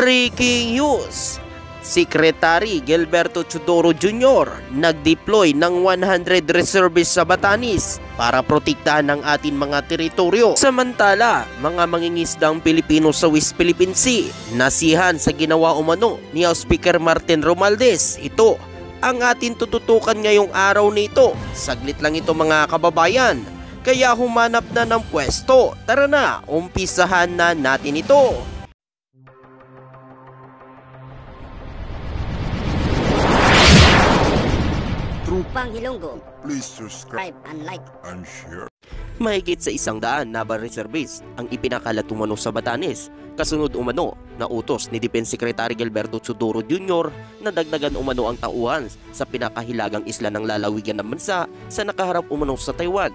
Breaking news! Secretary Gilberto Teodoro Jr. nag-deploy ng 100 reservists sa Batanes para protektahan ang ating mga teritoryo. Samantala, mga mangingisdang Pilipino sa West Philippine Sea nasihan sa ginawa umano ni House Speaker Martin Romualdez. Ito ang ating tututukan ngayong araw nito. Saglit lang ito mga kababayan, kaya humanap na ng pwesto. Tara na, umpisahan na natin ito. Trupang Hilonggo, please subscribe and like and share. Mahigit sa 100 naval reservists ang ipinakalat umano sa Batanes, kasunod umano na utos ni Defense Secretary Gilberto Teodoro Jr. na dagdagan umano ang tauhan sa pinakahilagang isla ng lalawigan ng bansa sa nakaharap umano sa Taiwan.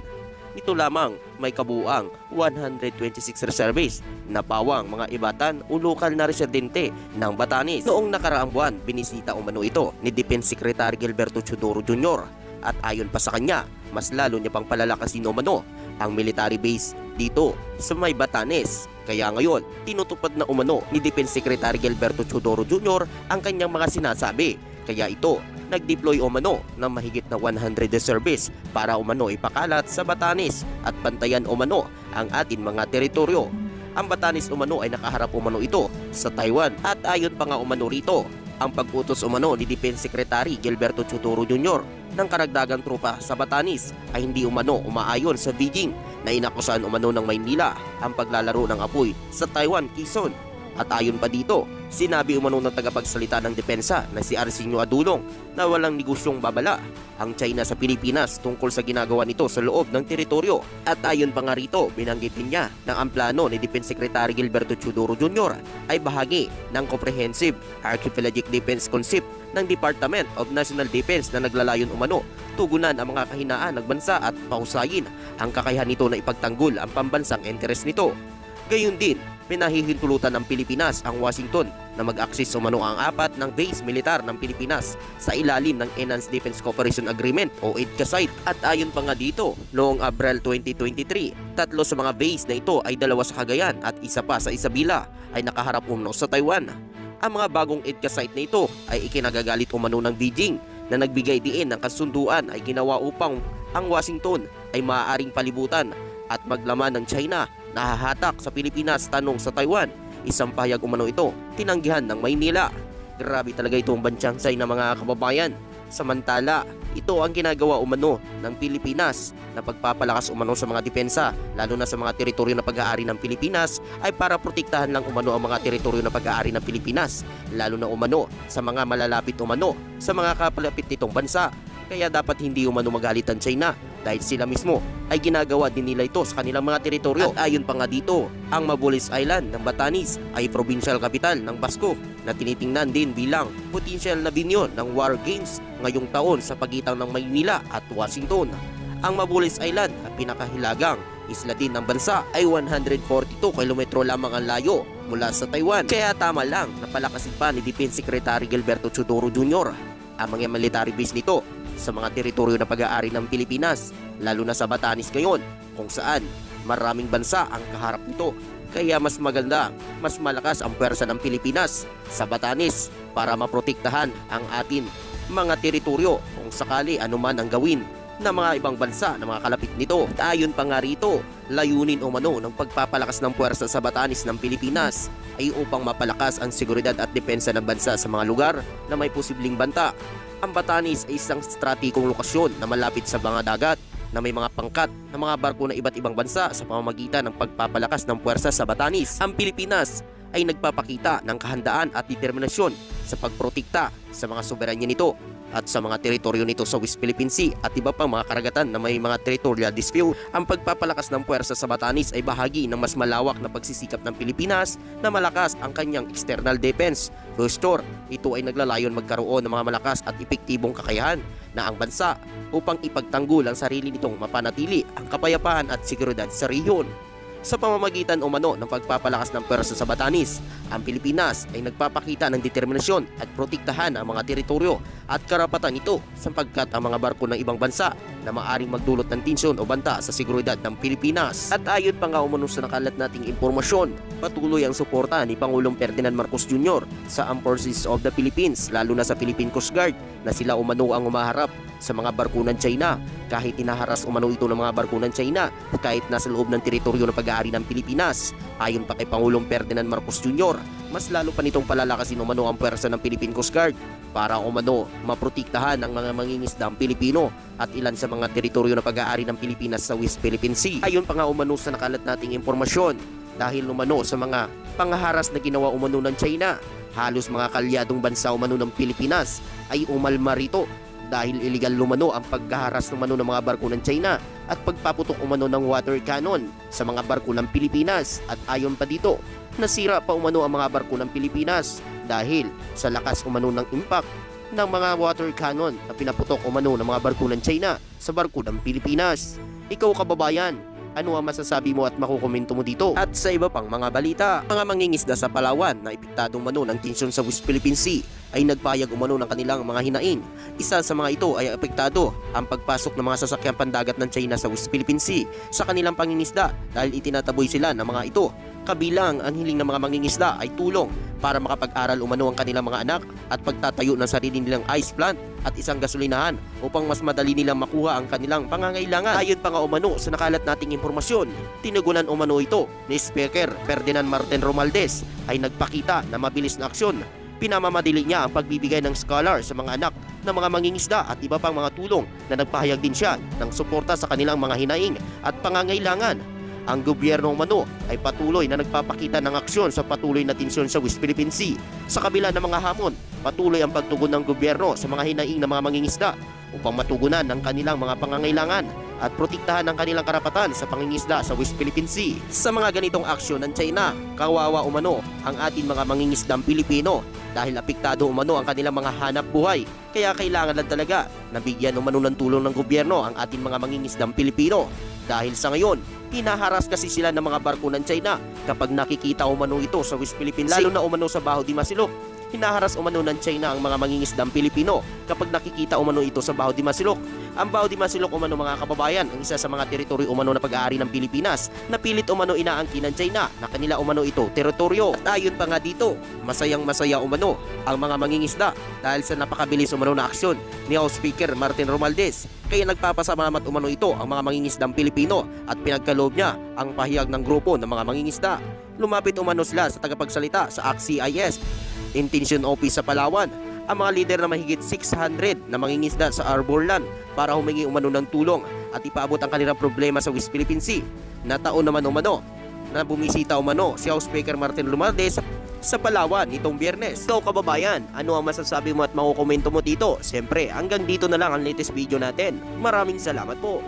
Nito lamang may kabuuang 126 reservists na pawang mga ibatan o lokal na residente ng Batanes. Noong nakaraang buwan, binisita umano ito ni Defense Secretary Gilberto Teodoro Jr. At ayon pa sa kanya, mas lalo niya pang palalakasin umano ang military base dito sa may Batanes. Kaya ngayon, tinutupad na umano ni Defense Secretary Gilberto Teodoro Jr. ang kanyang mga sinasabi. Kaya ito, nag-deploy umano ng mahigit na 100 reservists para umano ipakalat sa Batanes at bantayan umano ang ating mga teritoryo. Ang Batanes umano ay nakaharap umano ito sa Taiwan at ayon pa nga umano rito, ang pag-utos umano ni Defense Secretary Gilberto Teodoro Jr. ng karagdagang tropa sa Batanes ay hindi umano umaayon sa Beijing na inakusahan umano ng Maynila ang paglalaro ng apoy sa Taiwan, Quezon. At ayon pa dito, sinabi umano ng tagapagsalita ng depensa na si Arsenio Adulong na walang negosyong babala ang China sa Pilipinas tungkol sa ginagawa nito sa loob ng teritoryo. At ayon pa nga rito, binanggit niya na ang plano ni Defense Secretary Gilberto Teodoro Jr. ay bahagi ng Comprehensive Archipelagic Defense Concept ng Department of National Defense na naglalayon umano tugunan ang mga kahinaan ng bansa at pahusayin ang kakayahan nito na ipagtanggol ang pambansang interes nito. Gayun din, pinahihintulutan ng Pilipinas ang Washington na mag-access umano ang 4 ng base militar ng Pilipinas sa ilalim ng Enhanced Defense Cooperation Agreement o EDCA site. At ayon pa nga dito, noong Abril 2023, 3 sa mga base na ito ay 2 sa Cagayan at 1 pa sa Isabela ay nakaharap umano sa Taiwan. Ang mga bagong EDCA site na ito ay ikinagagalit umano ng Beijing na nagbigay diin ng kasunduan ay ginawa upang ang Washington ay maaaring palibutan at maglaman ng China na hahatak sa Pilipinas tanong sa Taiwan. Isang pahayag umano ito, tinanggihan ng Maynila. Grabe talaga itong bansyang China mga kababayan. Samantala, ito ang ginagawa umano ng Pilipinas na pagpapalakas umano sa mga depensa, lalo na sa mga teritoryo na pag-aari ng Pilipinas, ay para protektahan lang umano ang mga teritoryo na pag-aari ng Pilipinas, lalo na umano sa mga malalapit umano sa mga kapalapit nitong bansa. Kaya dapat hindi umano magalit ang China dahil sila mismo ay ginagawa din nila ito sa kanilang mga teritoryo. At ayon pa nga dito, ang Mabulis Island ng Batanes ay provincial capital ng Basco na tinitingnan din bilang potential na binyo ng war games ngayong taon sa pagitan ng Maynila at Washington. Ang Mabulis Island at pinakahilagang isla din ng bansa ay 142 kilometro lamang ang layo mula sa Taiwan. Kaya tama lang na palakasin pa ni Defense Secretary Gilberto Teodoro Jr. ang mga military base nito sa mga teritoryo na pag-aari ng Pilipinas, lalo na sa Batanes ngayon kung saan maraming bansa ang kaharap nito. Kaya mas maganda, mas malakas ang pwersa ng Pilipinas sa Batanes para maprotektahan ang atin mga teritoryo kung sakali anuman ang gawin ng mga ibang bansa na mga kalapit nito. At ayon pa nga rito, layunin umano ng pagpapalakas ng puwersa sa Batanes ng Pilipinas ay upang mapalakas ang seguridad at depensa ng bansa sa mga lugar na may posibleng banta. Ang Batanes ay isang stratehikong lokasyon na malapit sa mga dagat na may mga pangkat na mga barko na iba't ibang bansa sa pamamagitan ng pagpapalakas ng puwersa sa Batanes. Ang Pilipinas ay nagpapakita ng kahandaan at determinasyon sa pagprotekta sa mga soberanya nito at sa mga teritoryo nito sa West Philippine Sea at iba pang mga karagatan na may mga territorial dispute. Ang pagpapalakas ng puwersa sa Batanes ay bahagi ng mas malawak na pagsisikap ng Pilipinas na malakas ang kanyang external defense posture. Ito ay naglalayon magkaroon ng mga malakas at epektibong kakayahan na ang bansa upang ipagtanggol ang sarili nitong mapanatili ang kapayapaan at seguridad sa rehiyon. Sa pamamagitan umano ng pagpapalakas ng pwersa sa Batanes, ang Pilipinas ay nagpapakita ng determinasyon at protektahan ang mga teritoryo at karapatan nito sapagkat ang mga barko ng ibang bansa na maaring magdulot ng tensyon o banta sa seguridad ng Pilipinas. At ayon pa nga umano sa nakalat nating impormasyon, patuloy ang suporta ni Pangulong Ferdinand Marcos Jr. sa Armed Forces of the Philippines, lalo na sa Philippine Coast Guard, na sila umano ang umaharap sa mga barko ng China. Kahit inaharas umano ito ng mga barko ng China, kahit nasa loob ng teritoryo ng pag-aari ng Pilipinas. Ayon pa kay Pangulong Ferdinand Marcos Jr., mas lalo pa nitong palalakasin umano ang puwersa ng Philippine Coast Guard para umano maprotektahan ang mga mangingisdang Pilipino at ilan sa mga teritoryo na pag-aari ng Pilipinas sa West Philippine Sea. Ayon pa nga umano sa nakalat nating impormasyon, dahil umano sa mga panghaharas na ginawa umano ng China, halos mga kalyadong bansa umano ng Pilipinas ay umalma rito dahil illegal lumano ang paghaharas umano ng mga barko ng China at pagpaputok umano ng water cannon sa mga barko ng Pilipinas. At ayon pa dito, nasira pa umano ang mga barko ng Pilipinas dahil sa lakas umano ng impact ng mga water cannon na pinaputok umano ng mga barko ng China sa barko ng Pilipinas. Ikaw kababayan, ano ang masasabi mo at makukomento mo dito? At sa iba pang mga balita, mga mangingisda sa Palawan na epektado umano ng tensyon sa West Philippine Sea ay nagpahayag umano ng kanilang mga hinaing. Isa sa mga ito ay apektado ang pagpasok ng mga sasakyang pandagat ng China sa West Philippine Sea sa kanilang pangingisda dahil itinataboy sila ng mga ito. Kabilang ang hiling ng mga mangingisda ay tulong para makapag-aral umano ang kanilang mga anak at pagtatayo ng sarili nilang ice plant at isang gasolinahan upang mas madali nilang makuha ang kanilang pangangailangan. Ayon pa nga umano sa nakalat nating impormasyon, tinugunan umano ito ni Speaker Ferdinand Martin Romualdez ay nagpakita na mabilis na aksyon. Pinamamadali niya ang pagbibigay ng scholar sa mga anak ng mga mangingisda at iba pang mga tulong na nagpahayag din siya ng suporta sa kanilang mga hinaing at pangangailangan. Ang gobyerno umano ay patuloy na nagpapakita ng aksyon sa patuloy na tensyon sa West Philippine Sea. Sa kabila ng mga hamon, patuloy ang pagtugon ng gobyerno sa mga hinaing ng mga mangingisda upang matugunan ang kanilang mga pangangailangan at protektahan ang kanilang karapatan sa pangingisda sa West Philippine Sea. Sa mga ganitong aksyon ng China, kawawa umano ang ating mga mangingisdang Pilipino dahil apektado umano ang kanilang mga hanap buhay. Kaya kailangan lang talaga na bigyan umano ng tulong ng gobyerno ang ating mga mangingisdang Pilipino. Dahil sa ngayon, hinaharas kasi sila ng mga barko ng China kapag nakikita umano ito sa West Philippine Sea. Lalo na umano sa Baho de Masilok, hinaharas umano ng China ang mga mangingisdang Pilipino kapag nakikita umano ito sa Baho de Masilok. Ang Baho de Masilok umano mga kababayan, ang isa sa mga teritoryo umano na pag-aari ng Pilipinas na pilit umano inaangkin ng China na kanila umano ito teritoryo. At ayon pa nga dito, masayang masaya umano ang mga mangingisda dahil sa napakabilis umano na aksyon ni House Speaker Martin Romualdez. Kaya nagpapasalamat umano ito ang mga mangingisdang Pilipino at pinagkaloob niya ang pahayag ng grupo ng mga mangingisda. Lumapit umano sila sa tagapagsalita sa ACT-CIS Intention Office sa Palawan, ang mga lider na mahigit 600 na mangingisda sa Arborland para humingi umano ng tulong at ipaabot ang kanilang problema sa West Philippine Sea. Nataon naman umano na bumisita umano si House Speaker Martin Romualdez sa Palawan nitong Biyernes. So kababayan, ano ang masasabi mo at makukomento mo dito? Siyempre, hanggang dito na lang ang latest video natin. Maraming salamat po.